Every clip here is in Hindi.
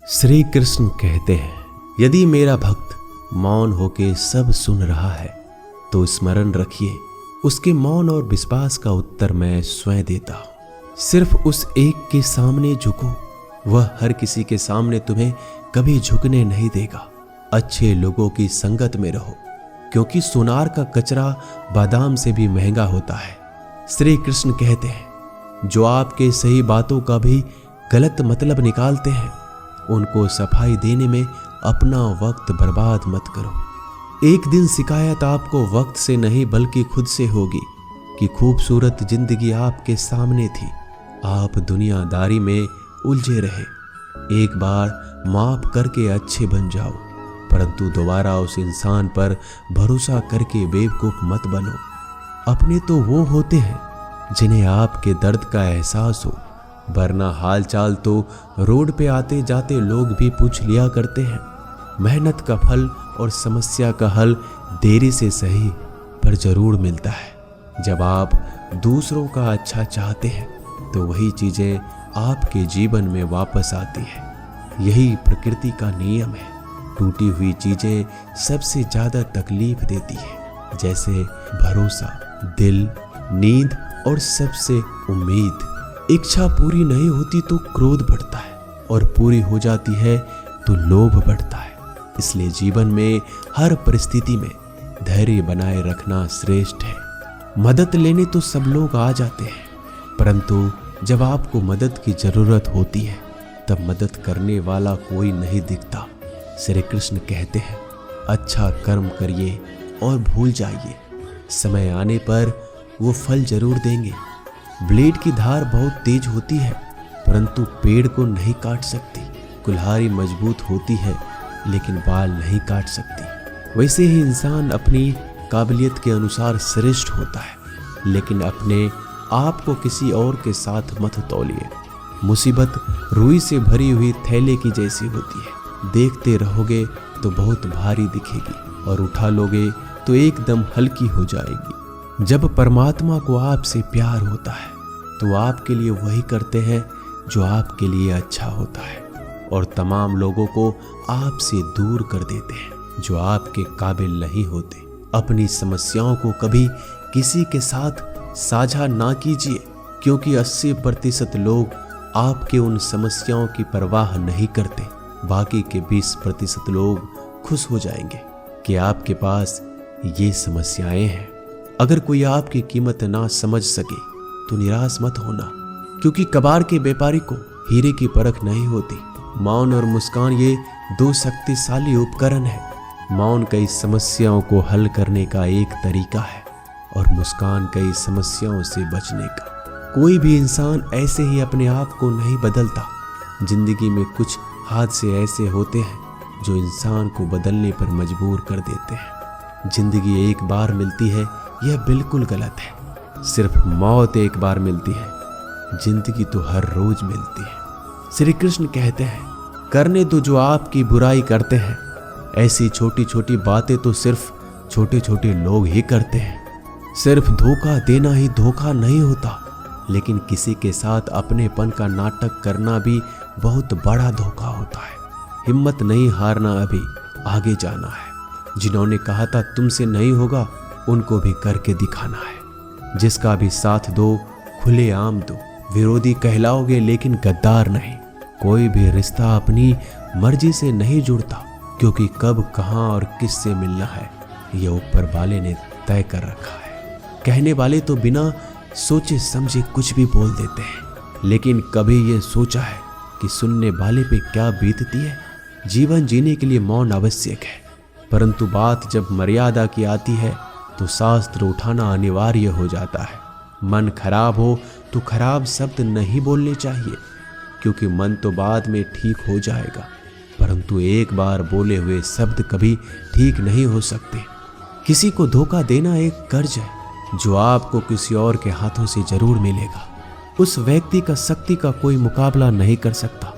श्री कृष्ण कहते हैं, यदि मेरा भक्त मौन होके सब सुन रहा है तो स्मरण रखिए, उसके मौन और विश्वास का उत्तर मैं स्वयं देता हूं। सिर्फ उस एक के सामने झुको, वह हर किसी के सामने तुम्हें कभी झुकने नहीं देगा। अच्छे लोगों की संगत में रहो, क्योंकि सोनार का कचरा बादाम से भी महंगा होता है। श्री कृष्ण कहते हैं, जो आपके सही बातों का भी गलत मतलब निकालते हैं, उनको सफाई देने में अपना वक्त बर्बाद मत करो। एक दिन शिकायत आपको वक्त से नहीं बल्कि खुद से होगी कि खूबसूरत जिंदगी आपके सामने थी, आप दुनियादारी में उलझे रहे। एक बार माफ करके अच्छे बन जाओ, परंतु दोबारा उस इंसान पर भरोसा करके बेवकूफ मत बनो। अपने तो वो होते हैं जिन्हें आपके दर्द का एहसास हो, वरना हालचाल तो रोड पे आते जाते लोग भी पूछ लिया करते हैं। मेहनत का फल और समस्या का हल देरी से सही पर जरूर मिलता है। जब आप दूसरों का अच्छा चाहते हैं तो वही चीजें आपके जीवन में वापस आती है। यही प्रकृति का नियम है। टूटी हुई चीजें सबसे ज्यादा तकलीफ देती है, जैसे भरोसा, दिल, नींद और सबसे उम्मीद। इच्छा पूरी नहीं होती तो क्रोध बढ़ता है, और पूरी हो जाती है तो लोभ बढ़ता है। इसलिए जीवन में हर परिस्थिति में धैर्य बनाए रखना श्रेष्ठ है। मदद लेने तो सब लोग आ जाते हैं, परंतु जब आपको मदद की जरूरत होती है तब मदद करने वाला कोई नहीं दिखता। श्री कृष्ण कहते हैं, अच्छा कर्म करिए और भूल जाइए, समय आने पर वो फल जरूर देंगे। ब्लेड की धार बहुत तेज होती है, परंतु पेड़ को नहीं काट सकती। कुल्हाड़ी मजबूत होती है, लेकिन बाल नहीं काट सकती। वैसे ही इंसान अपनी काबिलियत के अनुसार श्रेष्ठ होता है, लेकिन अपने आप को किसी और के साथ मत तौलिए। मुसीबत रुई से भरी हुई थैले की जैसी होती है, देखते रहोगे तो बहुत भारी दिखेगी और उठा लोगे तो एकदम हल्की हो जाएगी। जब परमात्मा को आपसे प्यार होता है तो आपके लिए वही करते हैं जो आपके लिए अच्छा होता है, और तमाम लोगों को आपसे दूर कर देते हैं जो आपके काबिल नहीं होते। अपनी समस्याओं को कभी किसी के साथ साझा ना कीजिए, क्योंकि 80% लोग आपके उन समस्याओं की परवाह नहीं करते। बाकी के 20% लोग खुश हो जाएंगे कि आपके पास ये समस्याएं हैं। अगर कोई आपकी कीमत ना समझ सके तो निराश मत होना, क्योंकि कबाड़ के व्यापारी को हीरे की परख नहीं होती। मौन और मुस्कान ये दो शक्तिशाली उपकरण है। मौन कई समस्याओं को हल करने का एक तरीका है, और मुस्कान कई समस्याओं से बचने का। कोई भी इंसान ऐसे ही अपने आप को नहीं बदलता। जिंदगी में कुछ हादसे ऐसे होते हैं जो इंसान को बदलने पर मजबूर कर देते हैं। जिंदगी एक बार मिलती है, यह बिल्कुल गलत है। सिर्फ मौत एक बार मिलती है, जिंदगी तो हर रोज मिलती है। श्री कृष्ण कहते हैं, करने दो जो आपकी बुराई करते हैं। ऐसी छोटी छोटी बातें तो सिर्फ छोटे छोटे लोग ही करते हैं। सिर्फ धोखा देना ही धोखा नहीं होता, लेकिन किसी के साथ अपनेपन का नाटक करना भी बहुत बड़ा धोखा होता है। हिम्मत नहीं हारना, अभी आगे जाना है। जिन्होंने कहा था तुमसे नहीं होगा, उनको भी करके दिखाना है। जिसका भी साथ दो, खुले आम दो। विरोधी कहलाओगे लेकिन गद्दार नहीं। कोई भी रिश्ता अपनी मर्जी से नहीं जुड़ता, क्योंकि कब, कहां और किससे मिलना है यह ऊपर वाले ने तय कर रखा है। कहने वाले तो बिना सोचे समझे कुछ भी बोल देते हैं, लेकिन कभी ये सोचा है कि सुनने वाले पे क्या बीतती है। जीवन जीने के लिए मौन आवश्यक है, परंतु बात जब मर्यादा की आती है तो शास्त्र उठाना अनिवार्य हो जाता है। मन खराब हो तो खराब शब्द नहीं बोलने चाहिए, क्योंकि मन तो बाद में ठीक हो जाएगा, परंतु एक बार बोले हुए शब्द कभी ठीक नहीं हो सकते। किसी को धोखा देना एक कर्ज है जो आपको किसी और के हाथों से जरूर मिलेगा। उस व्यक्ति का शक्ति का कोई मुकाबला नहीं कर सकता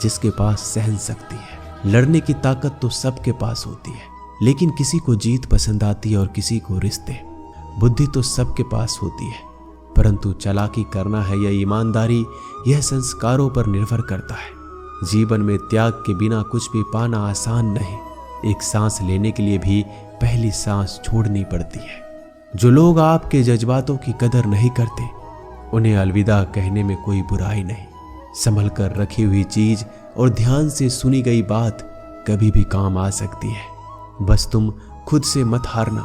जिसके पास सहन शक्ति है। लड़ने की ताकत तो सबके पास होती है, लेकिन किसी को जीत पसंद आती है और किसी को रिश्ते। बुद्धि तो सबके पास होती है, परंतु चालाकी करना है या ईमानदारी, यह संस्कारों पर निर्भर करता है। जीवन में त्याग के बिना कुछ भी पाना आसान नहीं। एक सांस लेने के लिए भी पहली सांस छोड़नी पड़ती है। जो लोग आपके जज्बातों की कदर नहीं करते, उन्हें अलविदा कहने में कोई बुराई नहीं। संभल कर रखी हुई चीज और ध्यान से सुनी गई बात कभी भी काम आ सकती है। बस तुम खुद से मत हारना,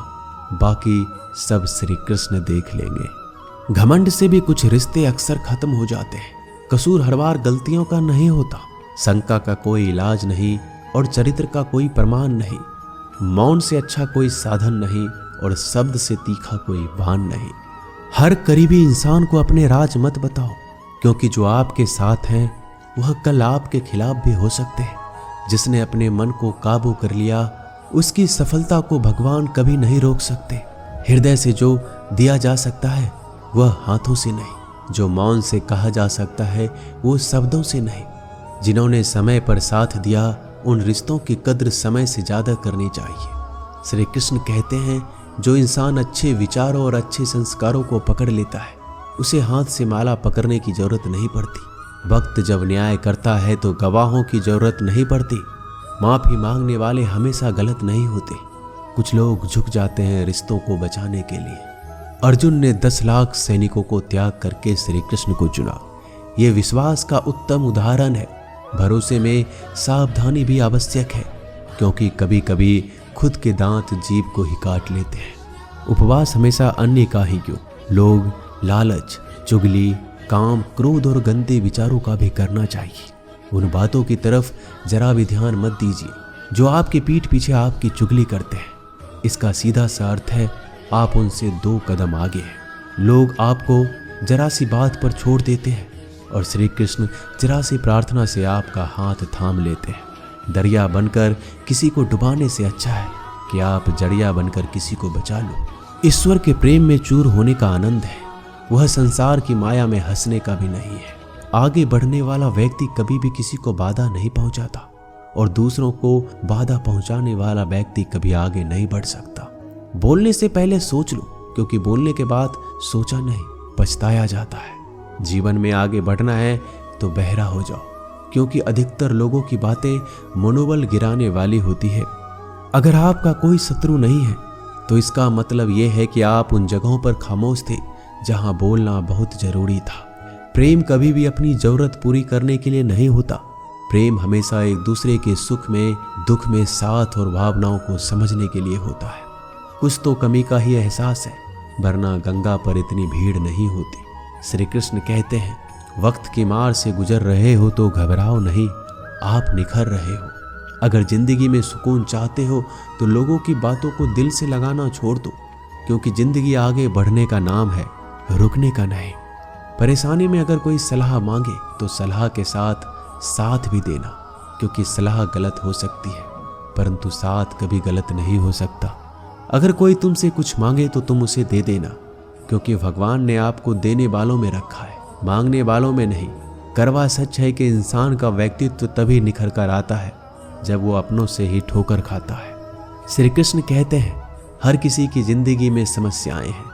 बाकी सब श्री कृष्ण देख लेंगे। घमंड से भी कुछ रिश्ते अक्सर खत्म हो जाते हैं। कसूर हर बार गलतियों का नहीं होता। शंका का कोई इलाज नहीं और चरित्र का कोई प्रमाण नहीं। मौन से अच्छा कोई साधन नहीं और शब्द से तीखा कोई बाण नहीं। हर करीबी इंसान को अपने राज मत बताओ, क्योंकि जो आपके साथ हैं वह कल आपके खिलाफ भी हो सकते हैं। जिसने अपने मन को काबू कर लिया, उसकी सफलता को भगवान कभी नहीं रोक सकते। हृदय से जो दिया जा सकता है वह हाथों से नहीं। जो मौन से कहा जा सकता है वो शब्दों से नहीं। जिन्होंने समय पर साथ दिया, उन रिश्तों की कद्र समय से ज्यादा करनी चाहिए। श्री कृष्ण कहते हैं, जो इंसान अच्छे विचारों और अच्छे संस्कारों को पकड़ लेता है, उसे हाथ से माला पकड़ने की जरूरत नहीं पड़ती। वक्त जब न्याय करता है तो गवाहों की जरूरत नहीं पड़ती। माफी मांगने वाले हमेशा गलत नहीं होते। कुछ लोग झुक जाते हैं रिश्तों को बचाने के लिए। अर्जुन ने 10 लाख सैनिकों को त्याग करके श्री कृष्ण को चुना। ये विश्वास का उत्तम उदाहरण है। भरोसे में सावधानी भी आवश्यक है, क्योंकि कभी कभी खुद के दांत जीभ को ही काट लेते हैं। उपवास हमेशा अन्य का ही क्यों, लोग लालच, चुगली, काम, क्रोध और गंदे विचारों का भी करना चाहिए। उन बातों की तरफ जरा भी ध्यान मत दीजिए जो आपकी पीठ पीछे आपकी चुगली करते हैं। इसका सीधा सा अर्थ है आप उनसे 2 कदम आगे हैं। लोग आपको जरा सी बात पर छोड़ देते हैं और श्री कृष्ण जरा सी प्रार्थना से आपका हाथ थाम लेते हैं। दरिया बनकर किसी को डुबाने से अच्छा है कि आप जड़िया बनकर किसी को बचा लो। ईश्वर के प्रेम में चूर होने का आनंद है, वह संसार की माया में हंसने का भी नहीं है। आगे बढ़ने वाला व्यक्ति कभी भी किसी को बाधा नहीं पहुंचाता और दूसरों को बाधा पहुंचाने वाला व्यक्ति कभी आगे नहीं बढ़ सकता। बोलने से पहले सोच लो, क्योंकि बोलने के बाद सोचा नहीं पछताया जाता है। जीवन में आगे बढ़ना है तो बहरा हो जाओ, क्योंकि अधिकतर लोगों की बातें मनोबल गिराने वाली होती है। अगर आपका कोई शत्रु नहीं है तो इसका मतलब यह है कि आप उन जगहों पर खामोश थे जहां बोलना बहुत जरूरी था। प्रेम कभी भी अपनी जरूरत पूरी करने के लिए नहीं होता। प्रेम हमेशा एक दूसरे के सुख में दुख में साथ और भावनाओं को समझने के लिए होता है। कुछ तो कमी का ही एहसास है, वरना गंगा पर इतनी भीड़ नहीं होती। श्री कृष्ण कहते हैं, वक्त की मार से गुजर रहे हो तो घबराओ नहीं, आप निखर रहे हो। अगर जिंदगी में सुकून चाहते हो तो लोगों की बातों को दिल से लगाना छोड़ दो, क्योंकि जिंदगी आगे बढ़ने का नाम है, रुकने का नहीं। परेशानी में अगर कोई सलाह मांगे तो सलाह के साथ भी देना, क्योंकि सलाह गलत हो सकती है परंतु साथ कभी गलत नहीं हो सकता। अगर कोई तुमसे कुछ मांगे तो तुम उसे दे देना, क्योंकि भगवान ने आपको देने वालों में रखा है, मांगने वालों में नहीं। करवा सच है कि इंसान का व्यक्तित्व तभी निखर कर आता है जब वो अपनों से ही ठोकर खाता है। श्री कृष्ण कहते हैं, हर किसी की जिंदगी में समस्याएं हैं,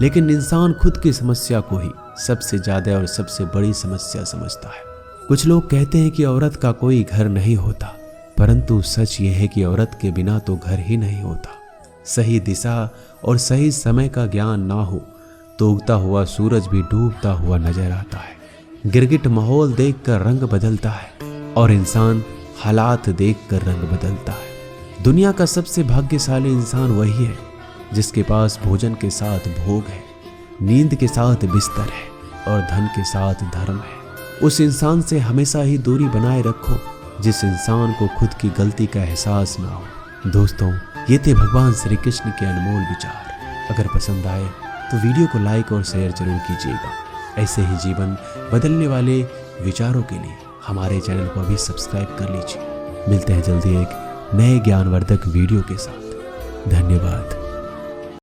लेकिन इंसान खुद की समस्या को ही सबसे ज्यादा और सबसे बड़ी समस्या समझता है। कुछ लोग कहते हैं कि औरत का कोई घर नहीं होता, परंतु सच ये है कि औरत के बिना तो घर ही नहीं होता। सही दिशा और सही समय का ज्ञान ना हो तो उगता हुआ सूरज भी डूबता हुआ नजर आता है। गिरगिट माहौल देखकर रंग बदलता है और इंसान हालात देखकर रंग बदलता है। दुनिया का सबसे भाग्यशाली इंसान वही है जिसके पास भोजन के साथ भोग है, नींद के साथ बिस्तर है और धन के साथ धर्म है। उस इंसान से हमेशा ही दूरी बनाए रखो जिस इंसान को खुद की गलती का एहसास ना हो। दोस्तों, ये थे भगवान श्री कृष्ण के अनमोल विचार। अगर पसंद आए तो वीडियो को लाइक और शेयर जरूर कीजिएगा। ऐसे ही जीवन बदलने वाले विचारों के लिए हमारे चैनल को अभी सब्सक्राइब कर लीजिए। मिलते हैं जल्दी एक नए ज्ञानवर्धक वीडियो के साथ। धन्यवाद।